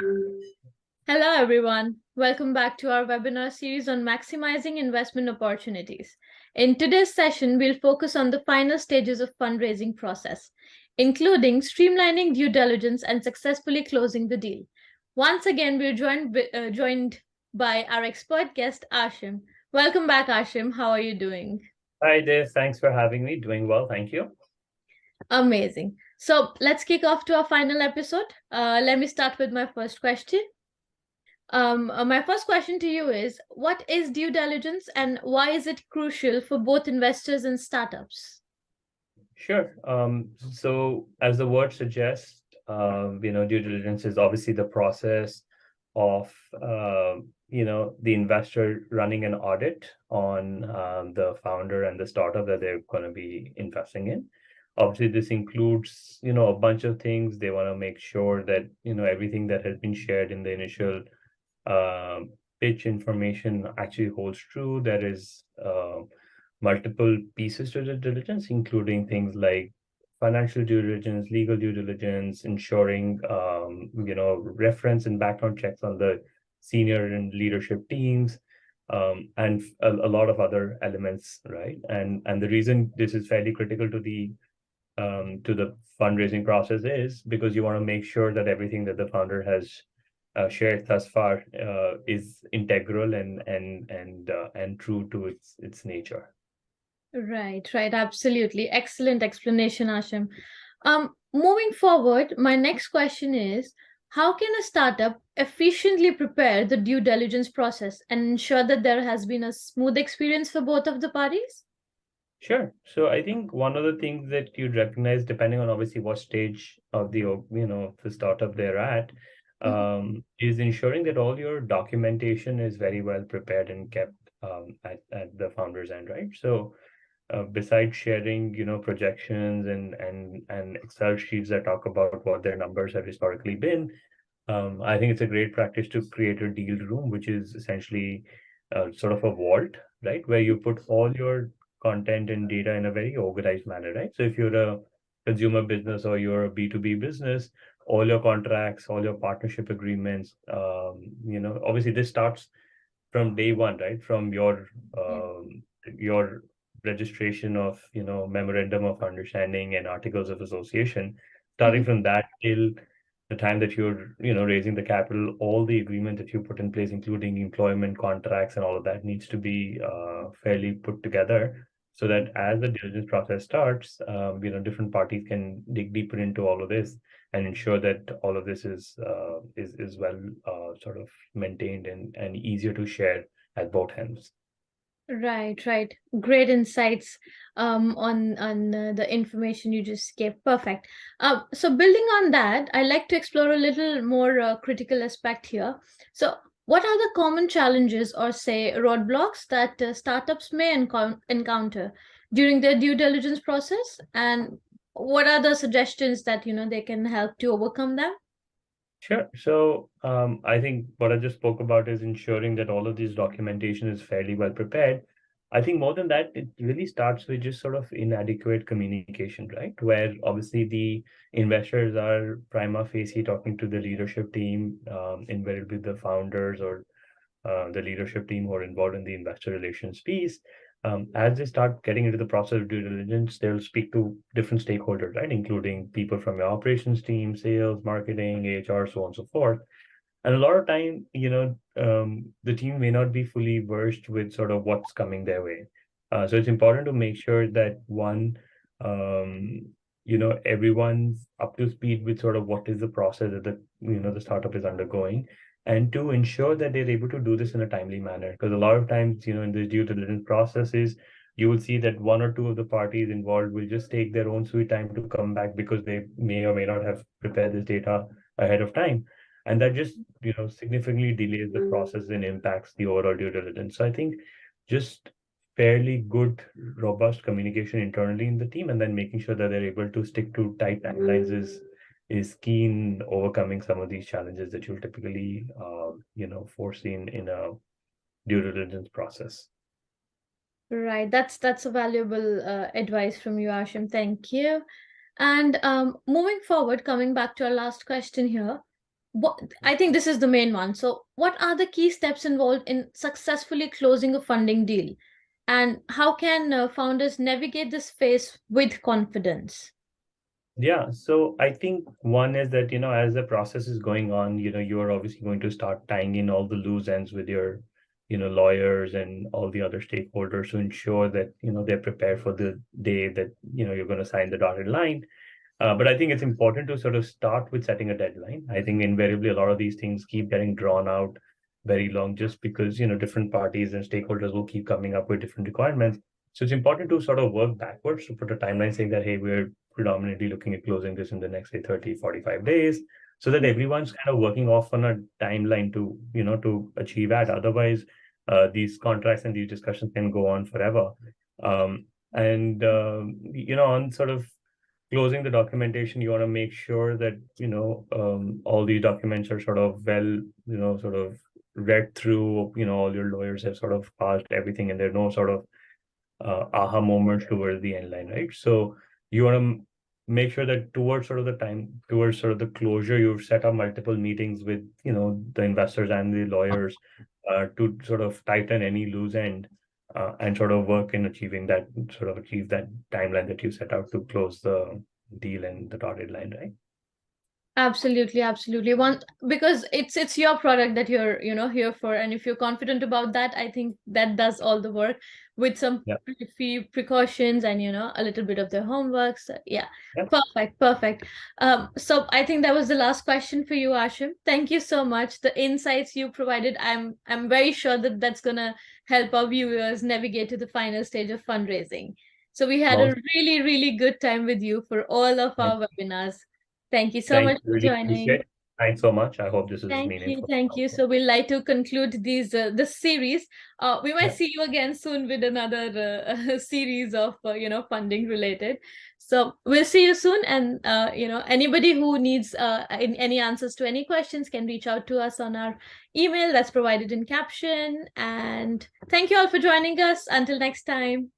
Hello, everyone. Welcome back to our webinar series on maximizing investment opportunities. In today's session, we'll focus on the final stages of fundraising process, including streamlining due diligence and successfully closing the deal. Once again, we're joined by our expert guest, Ashim. Welcome back, Ashim. How are you doing? Hi, Dave. Thanks for having me. Doing well, thank you. Amazing. So let's kick off to our final episode. Let me start with my first question. My first question to you is, what is due diligence and why is it crucial for both investors and startups? Sure. So as the word suggests, due diligence is obviously the process of, the investor running an audit on the founder and the startup that they're going to be investing in. Obviously, this includes, a bunch of things. They want to make sure that, everything that has been shared in the initial pitch information actually holds true. There is multiple pieces to due diligence, including things like financial due diligence, legal due diligence, ensuring reference and background checks on the senior and leadership teams, and a lot of other elements, right? And the reason this is fairly critical to the fundraising process is because you want to make sure that everything that the founder has shared thus far is integral and true to its nature. Right, absolutely. Excellent explanation, Ashim. Moving forward, my next question is, how can a startup efficiently prepare the due diligence process and ensure that there has been a smooth experience for both of the parties? Sure. So I think one of the things that you'd recognize, depending on obviously what stage of the startup they're at, is ensuring that all your documentation is very well prepared and kept at the founder's end, right? So besides sharing, projections and Excel sheets that talk about what their numbers have historically been, I think it's a great practice to create a deal room, which is essentially sort of a vault, right, where you put all your content and data in a very organized manner, right? So if you're a consumer business or you're a B2B business, all your contracts, all your partnership agreements, obviously this starts from day one, right? From Yeah. your registration of, memorandum of understanding and articles of association, starting Mhm. from that till the time that you're, raising the capital, all the agreement that you put in place, including employment contracts and all of that, needs to be fairly put together so that as the diligence process starts, different parties can dig deeper into all of this and ensure that all of this is well sort of maintained and easier to share at both ends. Right. Great insights on the information you just gave. Perfect. So building on that, I like to explore a little more critical aspect here. So, what are the common challenges or say roadblocks that startups may encounter during their due diligence process, and what are the suggestions that they can help to overcome them? Sure. So I think what I just spoke about is ensuring that all of this documentation is fairly well prepared. I think more than that, it really starts with just sort of inadequate communication, right? Where obviously the investors are prima facie talking to the leadership team, invariably the founders or the leadership team who are involved in the investor relations piece. As they start getting into the process of due diligence, they'll speak to different stakeholders, right? Including people from your operations team, sales, marketing, HR, so on and so forth. And a lot of time, the team may not be fully versed with sort of what's coming their way. So it's important to make sure that one, everyone's up to speed with sort of what is the process that the startup is undergoing, and to ensure that they're able to do this in a timely manner. Because a lot of times, in the due diligence processes, you will see that one or two of the parties involved will just take their own sweet time to come back because they may or may not have prepared this data ahead of time, and that just significantly delays the process and impacts the overall due diligence. So I think just fairly good robust communication internally in the team, and then making sure that they're able to stick to tight timelines is key in overcoming some of these challenges that you'll typically foresee in a due diligence process. Right, that's a valuable advice from you, Ashim. Thank you. And moving forward, coming back to our last question here, I think this is the main one. So, what are the key steps involved in successfully closing a funding deal? And how can founders navigate this phase with confidence? Yeah, so I think one is that, as the process is going on, you are obviously going to start tying in all the loose ends with your, lawyers and all the other stakeholders to ensure that, they're prepared for the day that, you're going to sign the dotted line. But I think it's important to sort of start with setting a deadline. I think invariably a lot of these things keep getting drawn out very long just because, different parties and stakeholders will keep coming up with different requirements. So it's important to sort of work backwards to put a timeline saying that, hey, we're predominantly looking at closing this in the next, say, 30, 45 days, so that everyone's kind of working off on a timeline to, to achieve that. Otherwise, these contracts and these discussions can go on forever. And, on sort of closing the documentation, you want to make sure that all these documents are sort of sort of read through. All your lawyers have sort of passed everything, and there are no sort of aha moments towards the end line, right? So you want to make sure that towards sort of the closure, you've set up multiple meetings with the investors and the lawyers to sort of tighten any loose end and sort of work in achieve that timeline that you set out to close the deal and the dotted line, right? Absolutely, absolutely. One, because it's your product that you're here for, and if you're confident about that, I think that does all the work with some Yeah. few precautions and a little bit of their homework. So, yeah, Yeah. perfect, perfect. So I think that was the last question for you, Ashim. Thank you so much. The insights you provided, I'm very sure that that's gonna help our viewers navigate to the final stage of fundraising. So we had a Most really, really good time with you for all of thank our webinars. Thank you so thank much you. for Really joining. appreciate it. Thanks so much. I hope this is Thank you, meaningful. thank you. So we'd like to conclude this series. We might Yeah. see you again soon with another series of funding related. So we'll see you soon, and anybody who needs any answers to any questions can reach out to us on our email that's provided in caption. And thank you all for joining us. Until next time.